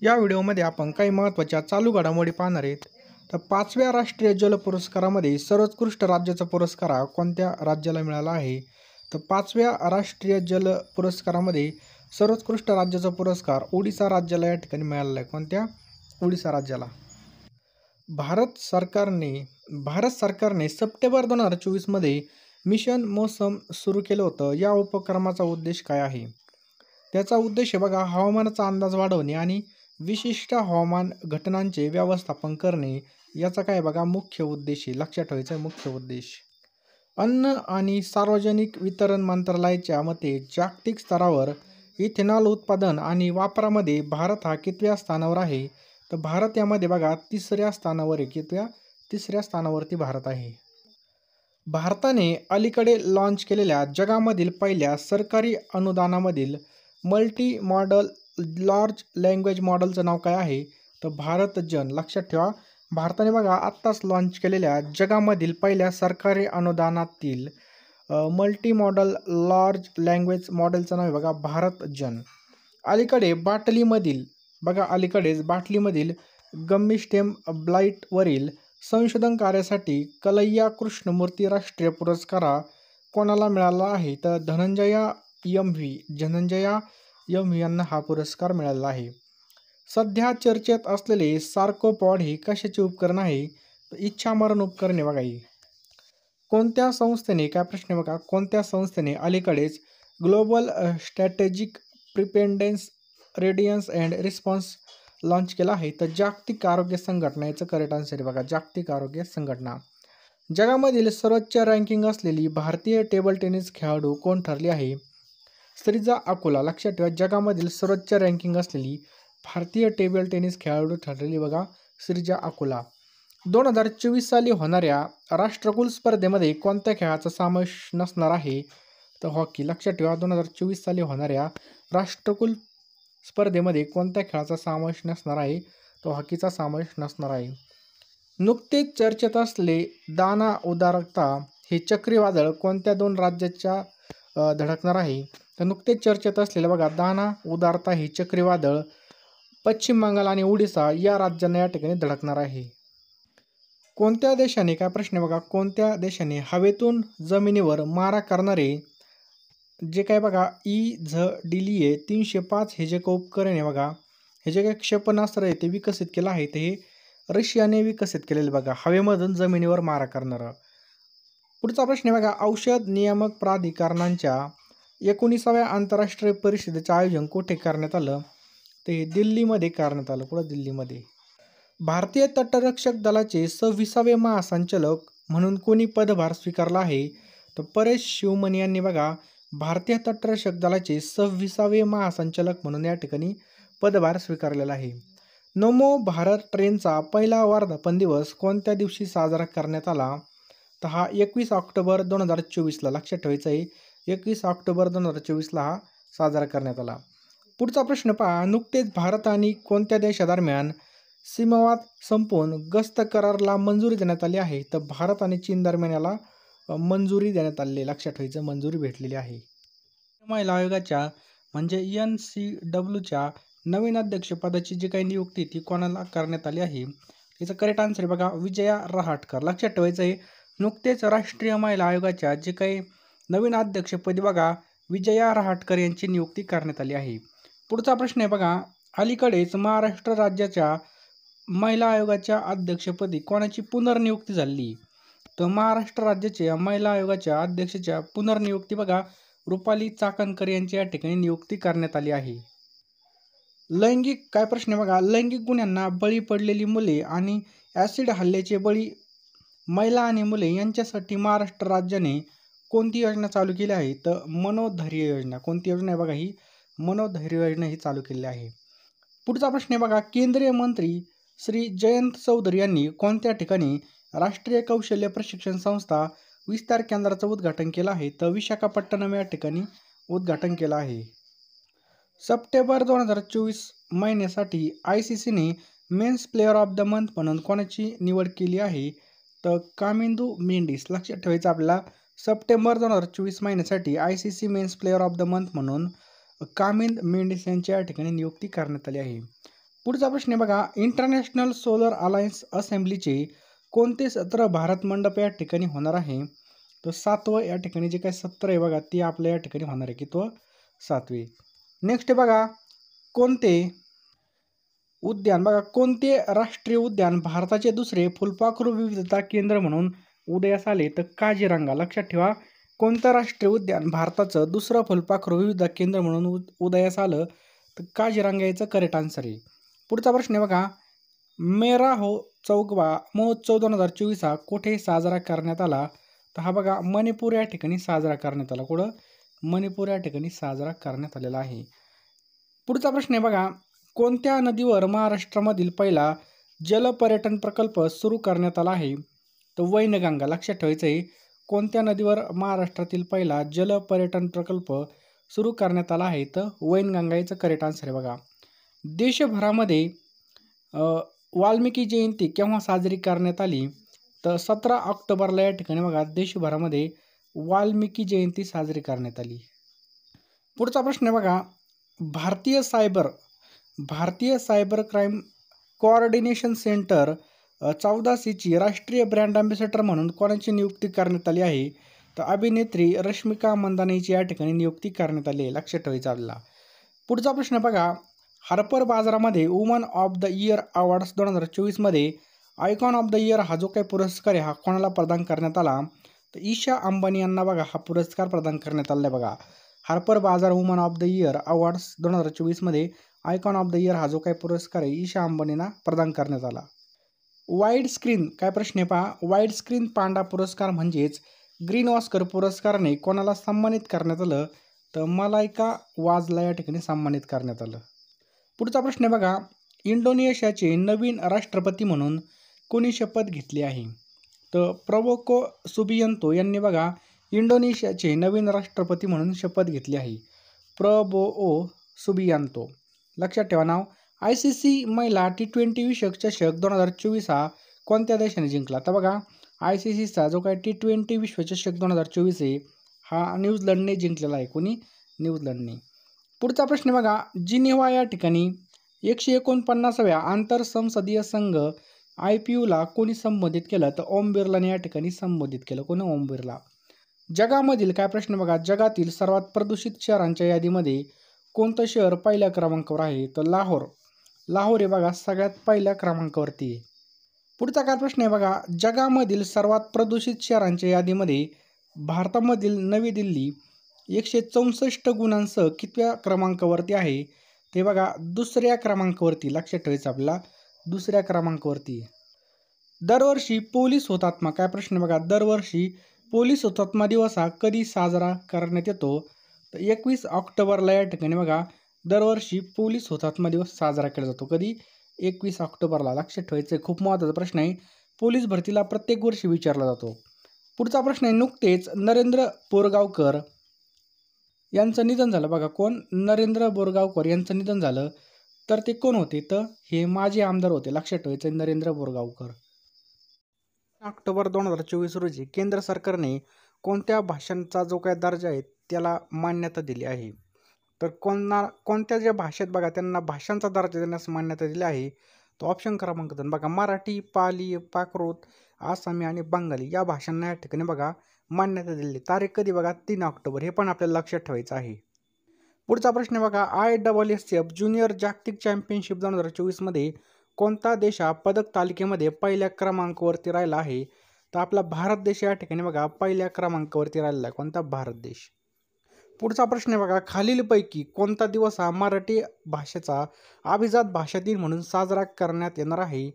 या व्हिडिओमध्ये आपण काही महत्त्वाच्या चालू घडामोडी पाहणार आहेत। तर 5व्या राष्ट्रीय जल पुरस्कारामध्ये सर्वोत्कृष्ट राज्याचा पुरस्कार कोणत्या राज्याला मिळाला आहे? तर 5व्या राष्ट्रीय जल पुरस्कारामध्ये सर्वोत्कृष्ट राज्याचा पुरस्कार ओडिशा राज्याला या ठिकाणी मिळालेला आहे। कोणत्या? ओडिशा राज्याला। भारत सरकारने सप्टेंबर 2024 मध्ये मिशन मौसम सुरू केलं होतं। या उपक्रमाचा उद्देश काय आहे? त्याचा उद्देश बघा, हवामानाचा अंदाज वाढवणे आणि विशिष्ट हवामान घटनांचे व्यवस्थापन करणे, याचा काय बघा मुख्य उद्देश आहे। लक्षात ठेवायचा मुख्य उद्देश। अन्न आणि सार्वजनिक वितरण मंत्रालयाच्या मते जागतिक स्तरावर इथेनॉल उत्पादन आणि वापरामध्ये भारत हा कितव्या स्थानावर आहे? तर भारत यामध्ये बघा तिसऱ्या स्थानावर आहे। तिसऱ्या स्थानावरती भारत आहे। भारताने अलीकडे लॉन्च केलेल्या जगामधील पहिल्या सरकारी अनुदानामधील मल्टी मॉडल लार्ज लँग्वेज मॉडेलचं नाव काय आहे? तर भारत जन। लक्षात ठेवा, भारताने बघा आत्ताच लॉन्च केलेल्या जगामधील पहिल्या सरकारी अनुदानातील मल्टी मॉडल लार्ज लँग्वेज मॉडेलचं नाव आहे बघा भारत जन। अलीकडेच बाटलीमधील गम्मीस्टेम ब्लाइटवरील संशोधन कार्यासाठी कलैया कृष्णमूर्ती राष्ट्रीय पुरस्कार कोणाला मिळाला आहे? तर धनंजया एम व्ही यांना हा पुरस्कार मिळाला आहे। सध्या चर्चेत असलेले सार्कोपॉड हे कशाचे उपकरण आहे? तर इच्छामरण उपकरणे बघा ही। कोणत्या संस्थेने, काय प्रश्न बघा, कोणत्या संस्थेने अलीकडेच global strategic preparedness readiness and response launch केला आहे? तर जागतिक आरोग्य संघटना। याचं करेक्ट आन्सर आहे बघा जागतिक आरोग्य संघटना। जगामधील सर्वोच्च रँकिंग असलेली भारतीय टेबल टेनिस खेळाडू कोण ठरली आहे? श्रीजा अकोला। लक्षात ठेवा, जगामधील सर्वोच्च रँकिंग असलेली भारतीय टेबल टेनिस खेळाडू ठरलेली बघा श्रीजा अकोला। 2024 साली होणाऱ्या राष्ट्रकुल स्पर्धेमध्ये कोणत्या खेळाचा समावेश नसणार आहे? तर हॉकी। लक्षात ठेवा, 2024 साली होणाऱ्या राष्ट्रकुल स्पर्धेमध्ये कोणत्या खेळाचा समावेश नसणार आहे? तो हॉकीचा समावेश नसणार आहे। नुकतेच चर्चेत असले दाना उदारता हे चक्रीवादळ कोणत्या दोन राज्याच्या धडकणार आहे? तर नुकतेच चर्चेत असलेलं बघा दाना उदारता हे चक्रीवादळ पश्चिम बंगाल आणि ओडिशा या राज्यांना या ठिकाणी धडकणार आहे। कोणत्या देशाने, काय प्रश्न बघा, कोणत्या देशाने हवेतून जमिनीवर मारा करणारे जे काय बघा EZDLE 305 हे जे उपकरण आहे बघा, हे जे काही क्षेपणास्त्र आहे ते विकसित केलं आहे? ते हे रशियाने विकसित केलेले बघा, हवेमधून जमिनीवर मारा करणारं। पुढचा प्रश्न बघा, औषध नियामक प्राधिकरणांच्या 19व्या आंतरराष्ट्रीय परिषदेचे आयोजन कुठे करण्यात आलं? ते दिल्लीमध्ये करण्यात आलं। कुठं? दिल्लीमध्ये। भारतीय तटरक्षक दलाचे 26वे महासंचालक म्हणून कोणी पदभार स्वीकारला आहे? तर परेश शिवमणी यांनी बघा भारतीय तटरक्षक दलाचे 26वे महासंचालक म्हणून या ठिकाणी पदभार स्वीकारलेला आहे। नमो भारत ट्रेनचा पहिला वर्धापन दिवस कोणत्या दिवशी साजरा करण्यात आला? तर हा 21 ऑक्टोबर 2024ला। लक्षात ठेवायचं आहे 21 ऑक्टोबर 2024ला हा साजरा करण्यात आला। पुढचा प्रश्न पहा, नुकतेच भारत आणि कोणत्या देशादरम्यान सीमावाद संपवून गस्त कराराला मंजुरी देण्यात आली आहे? तर भारत आणि चीन दरम्यान याला मंजुरी देण्यात आलेली। लक्षात ठेवायचं मंजुरी भेटलेली आहे। महिला आयोगाच्या म्हणजे NCWच्या नवीन अध्यक्षपदाची जी काही नियुक्ती ती कोणाला करण्यात आली आहे? याचं करेक्ट आन्सर आहे बघा विजया रहाटकर। लक्षात ठेवायचं आहे नुकतेच राष्ट्रीय महिला आयोगाच्या जे काही नवीन अध्यक्षपदी बघा विजया रहाटकर यांची नियुक्ती करण्यात आली आहे। पुढचा प्रश्न आहे बघा, अलीकडेच महाराष्ट्र राज्याच्या महिला आयोगाच्या अध्यक्षपदी कोणाची पुनर्नियुक्ती झाली? तर महाराष्ट्र राज्याच्या महिला आयोगाच्या अध्यक्षाच्या पुनर्नियुक्ती बघा रुपाली चाकणकर यांची या ठिकाणी नियुक्ती करण्यात आली आहे। लैंगिक, काय प्रश्न आहे बघा, लैंगिक गुन्ह्यांना बळी पडलेली मुले आणि ॲसिड हल्ल्याचे बळी महिला आणि मुले यांच्यासाठी महाराष्ट्र राज्याने कोणती योजना चालू केली आहे? तर मनोधैर्य योजना। कोणती योजना आहे बघा ही मनोधैर्य योजना ही चालू केली आहे। पुढचा प्रश्न आहे बघा, केंद्रीय मंत्री श्री जयंत चौधरी यांनी कोणत्या ठिकाणी राष्ट्रीय कौशल्य प्रशिक्षण संस्था विस्तार केंद्राचं उद्घाटन केलं आहे? तर विशाखापट्टणम या ठिकाणी उद्घाटन केलं आहे। सप्टेंबर 2024 महिन्यासाठी ICCने men's player of the month म्हणून कोणाची निवड केली आहे? तर कामिंदू मेंडिस। लक्षात ठेवायचं आपल्याला सप्टेंबर 2024 महिन्यासाठी ICC men's player of the month म्हणून कामिंद मेंडिस यांच्या या ठिकाणी नियुक्ती करण्यात आली आहे। पुढचा प्रश्न आहे बघा, इंटरनॅशनल सोलर अलायन्स असेंब्लीचे कोणते सत्र भारत मंडप या ठिकाणी होणार आहे? तर 7वं या ठिकाणी जे काही सत्र आहे बघा ते आपल्या या ठिकाणी होणार आहे की तो 7वे. नेक्स्ट आहे बघा, कोणते उद्यान बघा कोणते राष्ट्रीय उद्यान भारताचे दुसरे फुलपाखरू विविधता केंद्र म्हणून उदयास आले? तर काझीरंगा. लक्षात ठेवा, कोणतं राष्ट्रीय उद्यान भारताचं दुसरं फुलपाखरू विविधता केंद्र म्हणून उदयास आलं? तर काझीरंगा याचं करेक्ट आन्सर आहे. पुढचा प्रश्न आहे बघा, मेरा हो चौगवा महोत्सव 2024 हा कुठे साजरा करण्यात आला? तर हा बघा मणिपूर या ठिकाणी साजरा करण्यात आला. कुठं? मणिपूर या ठिकाणी साजरा करण्यात आलेला आहे. पुढचा प्रश्न आहे बघा, कोणत्या नदीवर महाराष्ट्रामधील पहिला जलपर्यटन प्रकल्प सुरू करण्यात आला आहे? तर वैनगंगा. लक्षात ठेवायचं आहे, कोणत्या नदीवर महाराष्ट्रातील पहिला जलपर्यटन प्रकल्प सुरू करण्यात आला आहे? तर वैनगंगा याचं करेक्ट आन्सर आहे बघा. देशभरामध्ये वाल्मिकी जयंती केव्हा साजरी करण्यात आली? तर 17 ऑक्टोबरला या ठिकाणी बघा देशभरामध्ये वाल्मिकी जयंती साजरी करण्यात आली. पुढचा प्रश्न आहे बघा, भारतीय सायबर क्राईम कोऑर्डिनेशन सेंटर 14Cची राष्ट्रीय ब्रँड अँबॅसेडर म्हणून कोणाची नियुक्ती करण्यात आली आहे? तर अभिनेत्री रश्मिका मंदानाची या ठिकाणी नियुक्ती करण्यात आली आहे. लक्षात ठेवायचं आपल्याला. पुढचा प्रश्न बघा, हार्पर बाजारामध्ये woman of the year awards 2024 मध्ये आयकॉन ऑफ द इयर हा जो काही पुरस्कार आहे हा कोणाला प्रदान करण्यात आला? तर ईशा अंबानी यांना बघा हा पुरस्कार प्रदान करण्यात आला आहे बघा. हार्पर बाजार woman of the year awards 2024 मध्ये आयकॉन ऑफ द इयर हा जो काही पुरस्कार आहे ईशा अंबानींना प्रदान करण्यात आला. वाईड स्क्रीन काय प्रश्न आहे पहा, वाईड स्क्रीन पांडा पुरस्कार म्हणजेच ग्रीन ऑस्कर पुरस्काराने कोणाला सन्मानित करण्यात आलं? तर मलायका वाजला या ठिकाणी सन्मानित करण्यात आलं. पुढचा प्रश्न आहे बघा, इंडोनेशियाचे नवीन राष्ट्रपती म्हणून कोणी शपथ घेतली आहे? तर प्रबोको सुबियांतो यांनी बघा इंडोनेशियाचे नवीन राष्ट्रपती म्हणून शपथ घेतली आहे. Prabowo Subianto. लक्षात ठेवा नाव. ICC महिला T20 विश्वचषक चषक 2024 हा कोणत्या देशाने जिंकला? तर बघा ICCचा जो काही T20 विश्वचषक 2024 आहे हा न्यूझीलंडने जिंकलेला आहे. कोणी? न्यूझीलंडने. पुढचा प्रश्न बघा, जिनेव्हा या ठिकाणी 149व्या आंतरसंसदीय संघ IPUला कोणी संबोधित केलं? तर ओम बिर्लाने या ठिकाणी संबोधित केलं. कोणी? ओम बिर्ला. जगामधील काय प्रश्न बघा, जगातील सर्वात प्रदूषित शहरांच्या यादीमध्ये कोणतं शहर पहिल्या क्रमांकावर आहे? तर लाहोर. लाहोर हे बघा सगळ्यात पहिल्या क्रमांकावरती आहे. पुढचा काय प्रश्न आहे बघा, जगामधील सर्वात प्रदूषित शहरांच्या यादीमध्ये भारतामधील नवी दिल्ली 164 गुणांसह कितव्या क्रमांकावरती आहे? ते बघा दुसऱ्या क्रमांकावरती. लक्षात ठेवायचं आपल्याला, दुसऱ्या क्रमांकावरती. दरवर्षी पोलीस हुतात्मा काय प्रश्न बघा, दरवर्षी पोलीस हुतात्मा दिवस हा कधी साजरा करण्यात येतो? तर 21 ऑक्टोबरला या ठिकाणी बघा दरवर्षी पोलीस हुतात्मा दिवस साजरा केला जातो. कधी? 21 ऑक्टोबरला. लक्षात ठेवायचं आहे, खूप महत्त्वाचा प्रश्न आहे, पोलीस भरतीला प्रत्येक वर्षी विचारला जातो. पुढचा प्रश्न आहे, नुकतेच नरेंद्र बोरगावकर यांचं निधन झालं बघा. कोण? नरेंद्र बोरगावकर यांचं निधन झालं. तर ते कोण होते? तर हे माजी आमदार होते. लक्षात ठेवायचं नरेंद्र बोरगावकर. ऑक्टोबर 2024 रोजी केंद्र सरकारने कोणत्या भाषांचा जो काही दर्जा आहे त्याला मान्यता दिली आहे? तर कोणत्या ज्या भाषेत बघा त्यांना भाषांचा दर्जा देण्यास मान्यता दिली आहे? तर ऑप्शन क्रमांक 2 बघा, मराठी, पाली, प्राकृत, आसामी आणि बंगाली या भाषांना या ठिकाणी बघा मान्यता दिली. तारीख कधी बघा? 3 ऑक्टोबर. हे पण आपल्याला लक्षात ठेवायचं आहे. पुढचा प्रश्न बघा, ISSF ज्युनियर जागतिक चॅम्पियनशिप 2024 मध्ये कोणता देश हा पदक तालिकेमध्ये पहिल्या क्रमांकावरती राहिला आहे? तर आपला भारत देश या ठिकाणी बघा पहिल्या क्रमांकावरती राहिलेला आहे. कोणता? भारत देश. पुढचा प्रश्न आहे बघा, खालीलपैकी कोणता दिवस हा मराठी भाषेचा अभिजात भाषा दिन म्हणून साजरा करण्यात येणार आहे?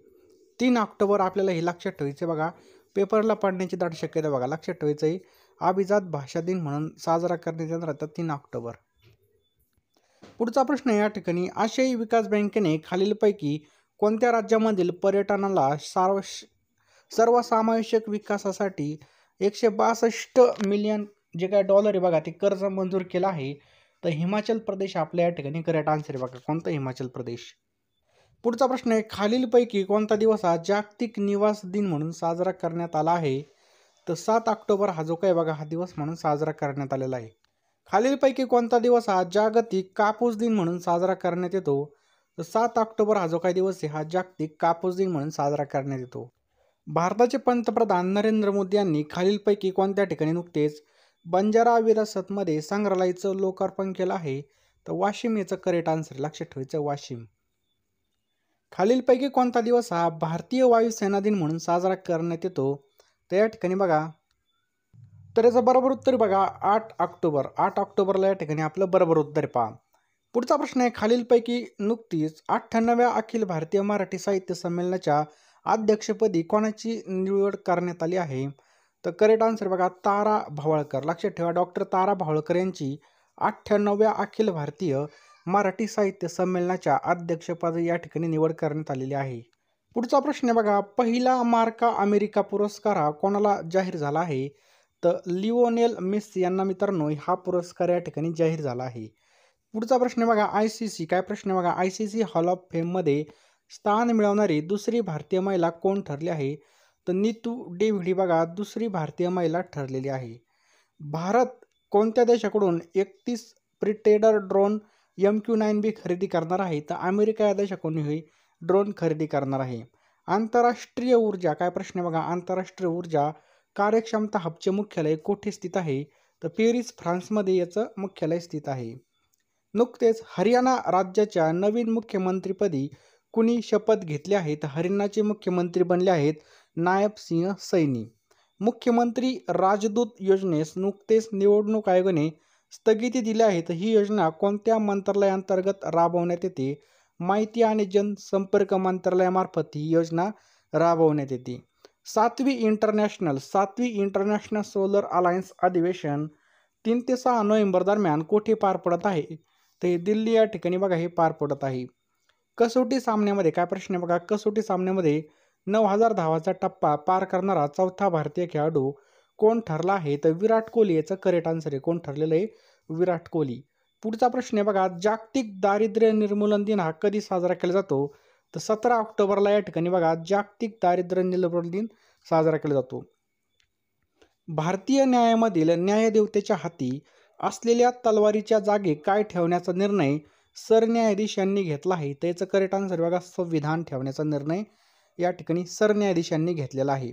3 ऑक्टोबर. आपल्याला हे लक्षात ठेवायचं बघा, पेपरला पडण्याची दाट शक्यता बघा. लक्षात ठेवायचं आहे, अभिजात भाषा दिन म्हणून साजरा करण्यात येणार आहे 3 ऑक्टोबर. पुढचा प्रश्न या ठिकाणी, आशियाई विकास बँकेने खालीलपैकी कोणत्या राज्यामधील पर्यटनाला सर्वसमावेशक विकासासाठी 162 मिलियन जे काय डॉलर आहे बघा ते कर्ज मंजूर केलं आहे? तर हिमाचल प्रदेश आपल्या या ठिकाणी करेक्ट आन्सर आहे बघा. कोणतं? हिमाचल प्रदेश. पुढचा प्रश्न आहे, खालीलपैकी कोणता दिवस हा जागतिक निवास दिन म्हणून साजरा करण्यात आला आहे? तर 7 ऑक्टोबर हा जो काय बघा हा दिवस म्हणून साजरा करण्यात आलेला आहे. खालीलपैकी कोणता दिवस हा जागतिक कापूस दिन म्हणून साजरा करण्यात येतो? तर 7 ऑक्टोबर हा जो काही दिवस आहे हा जागतिक कापूस दिन म्हणून साजरा करण्यात येतो. भारताचे पंतप्रधान नरेंद्र मोदी यांनी खालीलपैकी कोणत्या ठिकाणी नुकतेच बंजारा विरासतमध्ये संग्रहालयाचं लोकार्पण केलं आहे? तर वाशिम याचं करेक्ट आन्सर, लक्षात ठेवायचं वाशिम. खालीलपैकी कोणता दिवस हा भारतीय वायुसेना दिन म्हणून साजरा करण्यात येतो? तर या ठिकाणी बघा, तर याचं बरोबर उत्तर बघा 8 ऑक्टोबर. 8 ऑक्टोबरला या ठिकाणी आपलं बरोबर उत्तर पहा. पुढचा प्रश्न आहे, खालीलपैकी नुकतीच 98व्या अखिल भारतीय मराठी साहित्य संमेलनाच्या अध्यक्षपदी कोणाची निवड करण्यात आली आहे? तर करेक्ट आन्सर बघा तारा भावळकर. लक्षात ठेवा, डॉक्टर तारा भावळकर यांची 98व्या अखिल भारतीय मराठी साहित्य संमेलनाच्या अध्यक्षपदी या ठिकाणी निवड करण्यात आलेली आहे. पुढचा प्रश्न आहे बघा, पहिला मार्का अमेरिका पुरस्कार हा कोणाला जाहीर झाला आहे? तर लिओनेल मेस्सी यांना मित्रांनो हा पुरस्कार या ठिकाणी जाहीर झाला आहे. पुढचा प्रश्न बघा, ICC काय प्रश्न बघा, ICC हॉल ऑफ फेममध्ये स्थान मिळवणारी दुसरी भारतीय महिला कोण ठरली आहे? तर नीतू डेव्हिड बघा दुसरी भारतीय महिला ठरलेली आहे. भारत कोणत्या देशाकडून 31 प्रिटेडर ड्रोन MQ-9B खरेदी करणार आहे? तर अमेरिका या देशाकडून ही ड्रोन खरेदी करणार आहे. आंतरराष्ट्रीय ऊर्जा काय प्रश्न बघा, आंतरराष्ट्रीय ऊर्जा कार्यक्षमता हबचे मुख्यालय कुठे स्थित आहे? तर पॅरिस फ्रान्समध्ये याचं मुख्यालय स्थित आहे. नुकतेच हरियाणा राज्याच्या नवीन मुख्यमंत्रीपदी कुणी शपथ घेतली आहे? तर हरियाणाचे मुख्यमंत्री बनले आहेत नायब सिंह सैनी. मुख्यमंत्री राजदूत योजनेस नुकतेच निवडणूक आयोगाने स्थगिती दिली आहे. तर ही योजना कोणत्या मंत्रालयाअंतर्गत राबवण्यात येते? माहिती आणि जनसंपर्क मंत्रालयामार्फत ही योजना राबवण्यात येते. 7वी इंटरनॅशनल सोलर अलायन्स अधिवेशन 3 ते 6 नोव्हेंबर दरम्यान कुठे पार पडत आहे? तर हे दिल्ली या ठिकाणी बघा हे पार पडत आहे. कसोटी सामन्यामध्ये काय प्रश्न बघा, कसोटी सामन्यामध्ये 9000 धावाचा टप्पा पार करणारा चौथा भारतीय खेळाडू कोण ठरला आहे? तर विराट कोहली याचं करेक्ट आन्सर आहे. कोण ठरलेलं आहे? विराट कोहली. पुढचा प्रश्न आहे बघा, जागतिक दारिद्र्य निर्मूलन दिन हा कधी साजरा केला जातो? तर 17 ऑक्टोबरला या ठिकाणी बघा जागतिक दारिद्र्य निर्मूलन दिन साजरा केला जातो. भारतीय न्यायामधील न्यायदेवतेच्या हाती असलेल्या तलवारीच्या जागी काय ठेवण्याचा निर्णय सरन्यायाधीश यांनी घेतला आहे? त्याचं करेक्ट आन्सर बघा संविधान ठेवण्याचा निर्णय या ठिकाणी सरन्यायाधीशांनी घेतलेला आहे.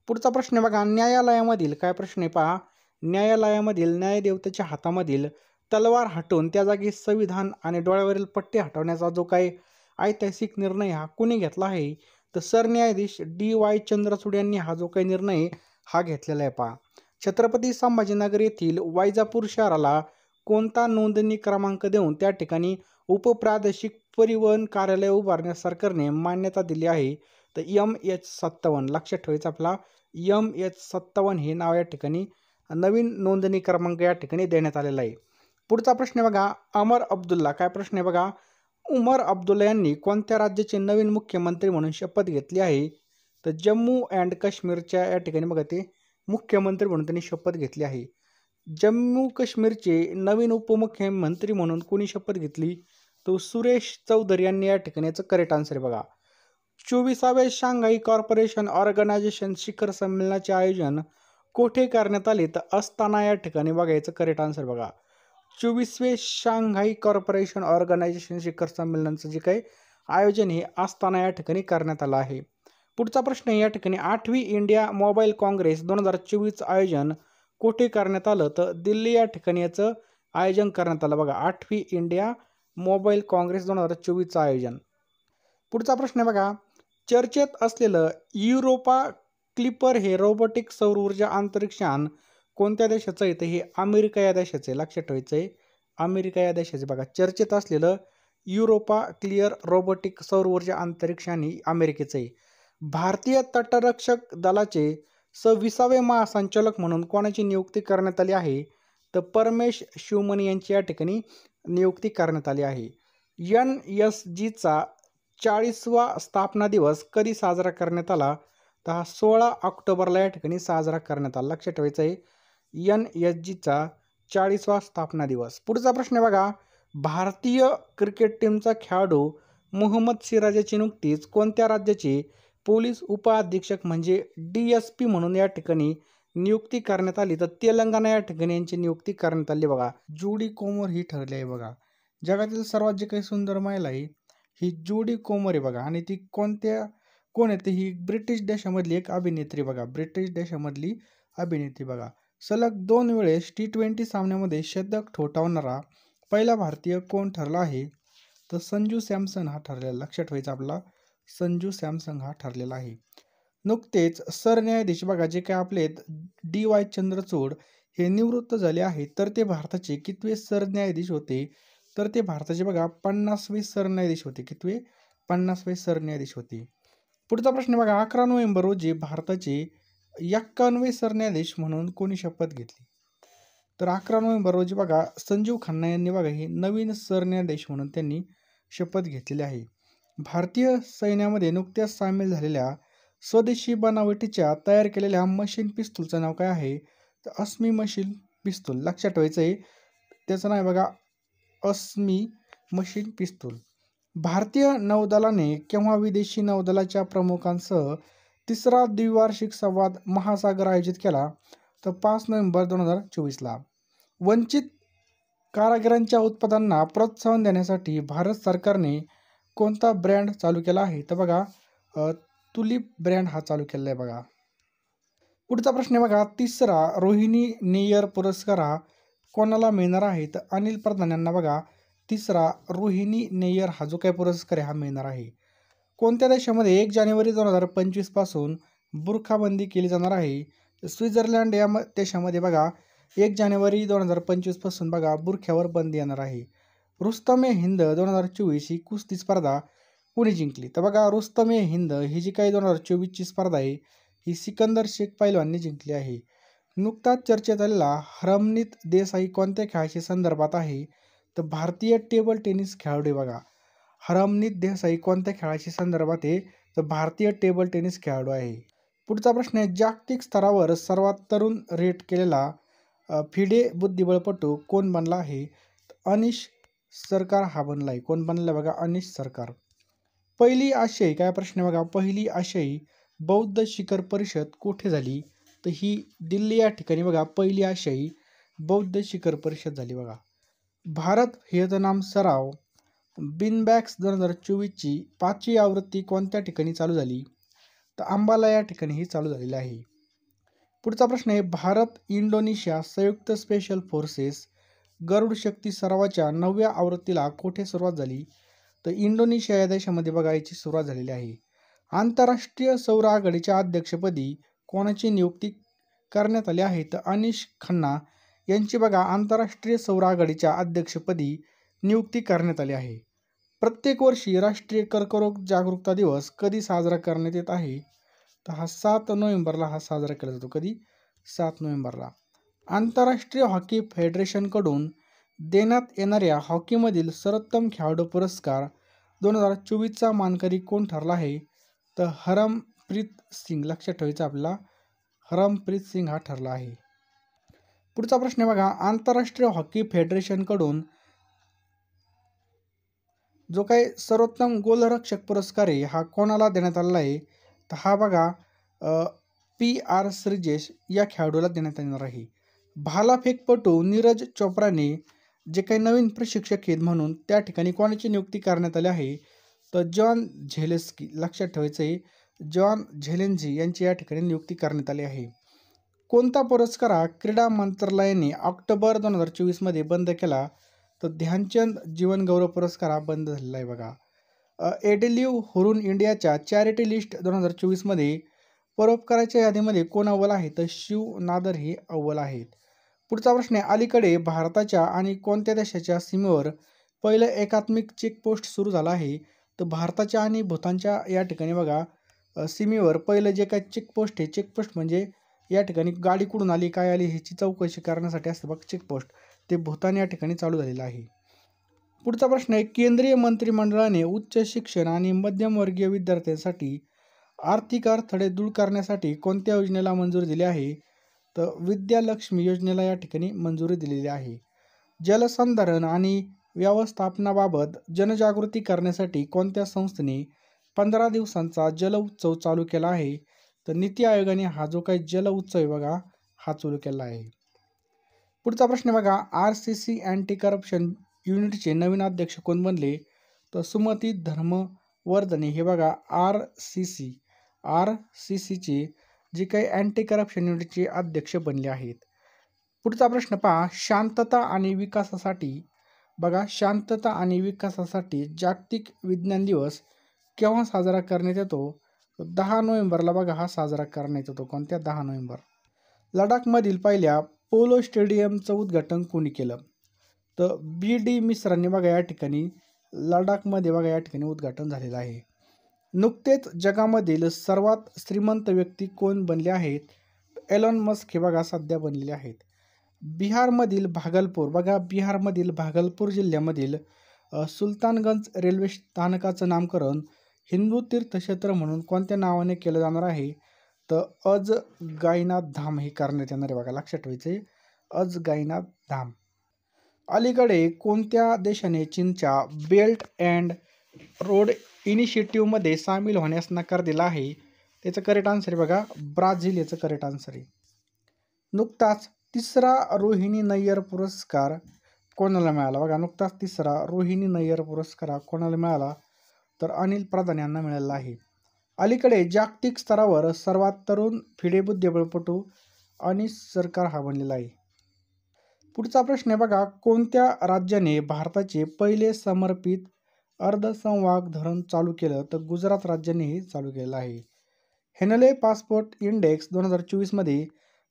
पुढचा प्रश्न बघा, न्यायालयामधील काय प्रश्न आहे पहा, न्यायालयामधील न्यायदेवतेच्या हातामधील तलवार हटवून त्या जागी संविधान आणि डोळ्यावरील पट्टी हटवण्याचा जो काही ऐतिहासिक निर्णय हा कुणी घेतला आहे? तर सरन्यायाधीश DY चंद्रचूड यांनी हा जो काही निर्णय हा घेतलेला आहे पहा. छत्रपती संभाजीनगर येथील वैजापूर शहराला कोणता नोंदणी क्रमांक देऊन त्या ठिकाणी उपप्रादेशिक परिवहन कार्यालय उभारण्यास सरकारने मान्यता दिली आहे? तर MH57. लक्षात ठेवायचं आपला MH57 हे नाव या ठिकाणी नवीन नोंदणी क्रमांक या ठिकाणी देण्यात आलेला आहे. पुढचा प्रश्न बघा, उमर अब्दुल्ला काय प्रश्न आहे बघा, उमर अब्दुल्ला यांनी कोणत्या राज्याचे नवीन मुख्यमंत्री म्हणून शपथ घेतली आहे? तर जम्मू अँड काश्मीरच्या या ठिकाणी बघा ते मुख्यमंत्री म्हणून त्यांनी शपथ घेतली आहे. जम्मू काश्मीरचे नवीन उपमुख्यमंत्री म्हणून कोणी शपथ घेतली? तो सुरेश चौधरी यांनी या ठिकाणी याचं करेक्ट आन्सर आहे बघा. 24व्या शांघाई कॉर्पोरेशन ऑर्गनायझेशन शिखर संमेलनाचे आयोजन कोठे करण्यात आले? तर अस्ताना या ठिकाणी बघा याचं करेक्ट आन्सर बघा. 24वे शांघाई कॉर्पोरेशन ऑर्गनायझेशन शिखर संमेलनाचं जे काही आयोजन हे अस्ताना या ठिकाणी करण्यात आलं आहे. पुढचा प्रश्न या ठिकाणी 8वी इंडिया मोबाईल काँग्रेस 2024 आयोजन कोठे करण्यात आलं? तर दिल्ली या ठिकाणी याचं आयोजन करण्यात आलं बघा. 8वी इंडिया मोबाईल काँग्रेस 2024चं आयोजन. पुढचा प्रश्न बघा, चर्चेत असलेलं युरोपा क्लिपर हे रोबोटिक सौर ऊर्जा अंतरिक्षयान कोणत्या देशाचं आहे? तर हे अमेरिका या देशाचं आहे. लक्षात ठेवायचं आहे अमेरिका या देशाचे बघा. चर्चेत असलेलं युरोपा क्लिअर रोबोटिक सौर ऊर्जा अंतरिक्षयान ही अमेरिकेचं आहे. भारतीय तटरक्षक दलाचे 26वे महासंचालक म्हणून कोणाची नियुक्ती करण्यात आली आहे? तर परमेश शिवमणी यांची या ठिकाणी नियुक्ती करण्यात आली आहे. NSGचा 40वा स्थापना दिवस कधी साजरा करण्यात आला? तर हा 16 ऑक्टोबरला या ठिकाणी साजरा करण्यात आला. लक्षात ठेवायचं आहे NSGचा 40वा स्थापना दिवस. पुढचा प्रश्न बघा, भारतीय क्रिकेट टीमचा खेळाडू मोहम्मद सिराजची नुकतीच कोणत्या राज्याचे पोलीस उपअधीक्षक म्हणजे DSP म्हणून या ठिकाणी नियुक्ती करण्यात आली? तर तेलंगणा या ठिकाणी यांची नियुक्ती करण्यात आली बघा. जुडी कोमर ही ठरली आहे बघा. जगातील सर्वात जी काही सुंदर महिला आहे ही जुडी कोमर आहे बघा, आणि ती कोण आहे, ही ब्रिटिश देशामधली एक अभिनेत्री बघा, ब्रिटिश देशामधली अभिनेत्री बघा. सलग 2 वेळेस T20 सामन्यामध्ये शतक ठोठावणारा पहिला भारतीय कोण ठरला आहे? तर संजू सॅमसन हा ठरलेला. लक्षात ठेवायचा आपला, संजू सॅमसन हा ठरलेला आहे. नुकतेच सरन्यायाधीश बघा जे काय आपले DY चंद्रचूड हे निवृत्त झाले आहेत, तर ते भारताचे कितवे सरन्यायाधीश होते? तर ते भारताचे बघा 50वे सरन्यायाधीश होते. कितवे? 50वे सरन्यायाधीश होते. पुढचा प्रश्न बघा, 11 नोव्हेंबर रोजी भारताचे 51वे सरन्यायाधीश म्हणून कोणी शपथ घेतली? तर 11 नोव्हेंबर रोजी बघा संजीव खन्ना यांनी बघा हे नवीन सरन्यायाधीश म्हणून त्यांनी शपथ घेतलेली आहे. भारतीय सैन्यामध्ये नुकत्याच सामील झालेल्या स्वदेशी बनावटीच्या तयार केलेल्या मशीन पिस्तूलचं नाव काय आहे? तर अस्मी मशीन पिस्तूल. लक्षात ठेवायचं आहे, त्याचं नाव आहे बघा अस्मी मशीन पिस्तूल. भारतीय नौदलाने केव्हा विदेशी नौदलाच्या प्रमुखांसह तिसरा द्विवार्षिक संवाद महासागर आयोजित केला? तर 5 नोव्हेंबर 2024ला. वंचित कारागिरांच्या उत्पादनांना प्रोत्साहन देण्यासाठी भारत सरकारने कोणता ब्रँड चालू केला आहे? तर बघा तुलिप ब्रँड हा चालू केलेला आहे बघा. पुढचा प्रश्न आहे बघा, तिसरा रोहिणी नेयर पुरस्कार हा कोणाला मिळणार आहे? तर अनिल प्रधान यांना बघा तिसरा रोहिणी नेयर हा जो काही पुरस्कार आहे हा मिळणार आहे. कोणत्या देशामध्ये 1 जानेवारी 2025 पासून बुरखाबंदी केली जाणार आहे? स्वित्झर्लंड या देशामध्ये बघा 1 जानेवारी 2025 पासून बघा बुरख्यावर बंदी येणार आहे. रुस्तम ए हिंद 2024 ही कुस्ती स्पर्धा कोणी जिंकली? तर बघा रुस्तम ए हिंद ही जी काही 2024ची स्पर्धा आहे ही सिकंदर शेख पैलवानने जिंकली आहे. नुकताच चर्चेत आलेला हरमनीत देसाई कोणत्या खेळाशी संदर्भात आहे? तर भारतीय टेबल टेनिस खेळाडू आहे बघा. हरमनीत देसाई कोणत्या खेळाशी संदर्भात आहे? तर भारतीय टेबल टेनिस खेळाडू आहे. पुढचा प्रश्न आहे, जागतिक स्तरावर सर्वात तरुण रेट केलेला फिडे बुद्धिबळपटू कोण बनला आहे? अनिश सरकार हा बनला आहे. कोण बनला बघा? अनिश सरकार. पहिली आशियाई काय प्रश्न बघा, पहिली आशियाई बौद्ध शिखर परिषद कुठे झाली? तर ही दिल्ली या ठिकाणी बघा पहिली आशियाई बौद्ध शिखर परिषद झाली बघा. भारत व्हिएतनाम सराव बिनबॅक्स 2024ची 5वी आवृत्ती कोणत्या ठिकाणी चालू झाली? तर अंबाला या ठिकाणी ही चालू झालेली आहे. पुढचा प्रश्न आहे, भारत इंडोनेशिया संयुक्त स्पेशल फोर्सेस गरुड शक्ती सरावाच्या 9व्या आवृत्तीला कुठे सुरुवात झाली? तर इंडोनेशिया या देशामध्ये बघा याची सुरुवात झालेली आहे. आंतरराष्ट्रीय सौर आघाडीच्या अध्यक्षपदी कोणाची नियुक्ती करण्यात आली आहे? तर अनिश खन्ना यांची बघा आंतरराष्ट्रीय सौर आघाडीच्या अध्यक्षपदी नियुक्ती करण्यात आली आहे. प्रत्येक वर्षी राष्ट्रीय कर्करोग जागरूकता दिवस कधी साजरा करण्यात येत आहे? तर हा 7 नोव्हेंबरला हा साजरा केला जातो. कधी? 7 नोव्हेंबरला. आंतरराष्ट्रीय हॉकी फेडरेशनकडून देण्यात येणाऱ्या हॉकीमधील सर्वोत्तम खेळाडू पुरस्कार 2024चा मानकरी कोण ठरला आहे? तर हरमप्रीत सिंग. लक्षात ठेवायचं आपल्याला, हरमप्रीत सिंग हा ठरला आहे. पुढचा प्रश्न बघा, आंतरराष्ट्रीय हॉकी फेडरेशनकडून जो काही सर्वोत्तम गोलरक्षक पुरस्कार आहे हा कोणाला देण्यात आलेला आहे? तर हा बघा PR श्रीजेश या खेळाडूला देण्यात येणार आहे. भालाफेकपटू नीरज चोप्राने जे काही नवीन प्रशिक्षक आहेत म्हणून त्या ठिकाणी कोणाची नियुक्ती करण्यात आली आहे? तर जॉन झेलेन्स्की. लक्षात ठेवायचं आहे, जॉन झेलेन्स्की यांची या ठिकाणी नियुक्ती करण्यात आली आहे. कोणता पुरस्कार हा क्रीडा मंत्रालयाने ऑक्टोबर 2024मध्ये बंद केला? तर ध्यानचंद जीवन गौरव पुरस्कार हा बंद झालेला आहे बघा. एडलिव्ह हुरून इंडियाच्या चॅरिटी लिस्ट 2024मध्ये परोपकाराच्या यादीमध्ये कोण अव्वल आहे? तर शिव नादर हे अव्वल आहेत. पुढचा प्रश्न आहे, अलीकडे भारताच्या आणि कोणत्या देशाच्या सीमेवर पहिलं एकात्मिक चेकपोस्ट सुरू झालं आहे? तर भारताच्या आणि भूतानच्या या ठिकाणी बघा सीमेवर पहिलं जे काही चेकपोस्ट आहे, चेकपोस्ट म्हणजे या ठिकाणी गाडी कुठून आली काय आली ह्याची चौकशी करण्यासाठी असतं बघ चेकपोस्ट, ते भूतान या ठिकाणी चालू झालेलं आहे. पुढचा प्रश्न आहे, केंद्रीय मंत्रिमंडळाने उच्च शिक्षण आणि मध्यमवर्गीय विद्यार्थ्यांसाठी आर्थिक अडथळे दूर करण्यासाठी कोणत्या योजनेला मंजुरी दिली आहे? तर विद्यालक्ष्मी योजनेला या ठिकाणी मंजुरी दिलेली आहे. जलसंधारण आणि व्यवस्थापनाबाबत जनजागृती करण्यासाठी कोणत्या संस्थेने 15 दिवसांचा जल उत्सव चालू केला आहे? तर नीती आयोगाने हा जो काही जल उत्सव आहे बघा हा चालू केला आहे. पुढचा प्रश्न बघा, RCC अँटी करप्शन युनिटचे नवीन अध्यक्ष कोण बनले? तर सुमती धर्मवर्धने हे बघा RCCची जी काही अँटी करप्शन युनिटचे अध्यक्ष बनले आहेत. पुढचा प्रश्न पहा, शांतता आणि विकासासाठी बघा, शांतता आणि विकासासाठी जागतिक विज्ञान दिवस केव्हा साजरा करण्यात येतो? 10 नोव्हेंबरला बघा हा साजरा करण्यात येतो. कोणत्या? 10 नोव्हेंबर. लडाखमधील पहिल्या पोलो स्टेडियमचं उद्घाटन कोणी केलं? तर BD मिश्रांनी बघा या ठिकाणी लडाखमध्ये बघा या ठिकाणी उद्घाटन झालेलं आहे. नुकतेच जगामधील सर्वात श्रीमंत व्यक्ती कोण बनले आहेत? एलॉन मस्क हे बघा सध्या बनलेले आहेत. बिहारमधील भागलपूर बघा, बिहारमधील भागलपूर जिल्ह्यामधील सुलतानगंज रेल्वे स्थानकाचं नामकरण हिंदू तीर्थक्षेत्र म्हणून कोणत्या नावाने केलं जाणार आहे? तर अजगाईनाथ धाम हे करण्यात येणार आहे. बघा लक्षात ठेवायचे, अजगाईनाथ धाम. अलीकडे कोणत्या देशाने चीनच्या बेल्ट अँड रोड इनिशिएटिव्हमध्ये सामील होण्यास नकार दिला आहे? त्याचं करेक्ट आन्सर आहे बघा ब्राझील, याचं करेक्ट आन्सर आहे. नुकताच तिसरा रोहिणी नय्यर पुरस्कार कोणाला मिळाला? बघा नुकताच तिसरा रोहिणी नय्यर पुरस्कार कोणाला मिळाला? तर अनिल प्रधान यांना मिळाला आहे. अलीकडे जागतिक स्तरावर सर्वात तरुण फिडे बुद्धिबळपटू अनीस सरकार हा बनलेला आहे. पुढचा प्रश्न आहे बघा, कोणत्या राज्याने भारताचे पहिले समर्पित अर्धसंवाहक धरण चालू केलं? तर गुजरात राज्याने हे चालू केलं आहे. हेनले पासपोर्ट इंडेक्स 2024 मध्ये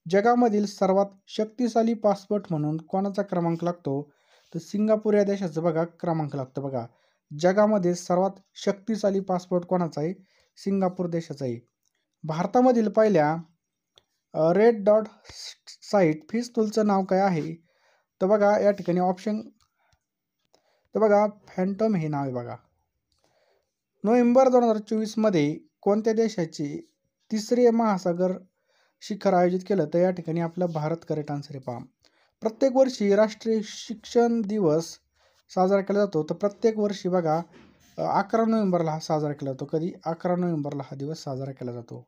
जगामधील सर्वात शक्तिशाली पासपोर्ट म्हणून कोणाचा क्रमांक लागतो? तर सिंगापूर या देशाचा बघा क्रमांक लागतो. बघा जगामध्ये सर्वात शक्तिशाली पासपोर्ट कोणाचा आहे? सिंगापूर देशाचा आहे. भारतामधील पहिल्या रेड डॉट साईट पिस्तूलचं नाव काय आहे? तर बघा या ठिकाणी ऑप्शन, तर बघा फॅन्टम हे नाव आहे. बघा नोव्हेंबर 2024 मध्ये कोणत्या देशाचे तिसरे महासागर शिखर आयोजित केलं? तर या ठिकाणी आपला भारत करेक्ट आन्सर आहे. पहा, प्रत्येक वर्षी राष्ट्रीय शिक्षण दिवस साजरा केला जातो. तर प्रत्येक वर्षी बघा 11 नोव्हेंबरला हा साजरा केला जातो. कधी? 11 नोव्हेंबरला हा दिवस साजरा केला जातो.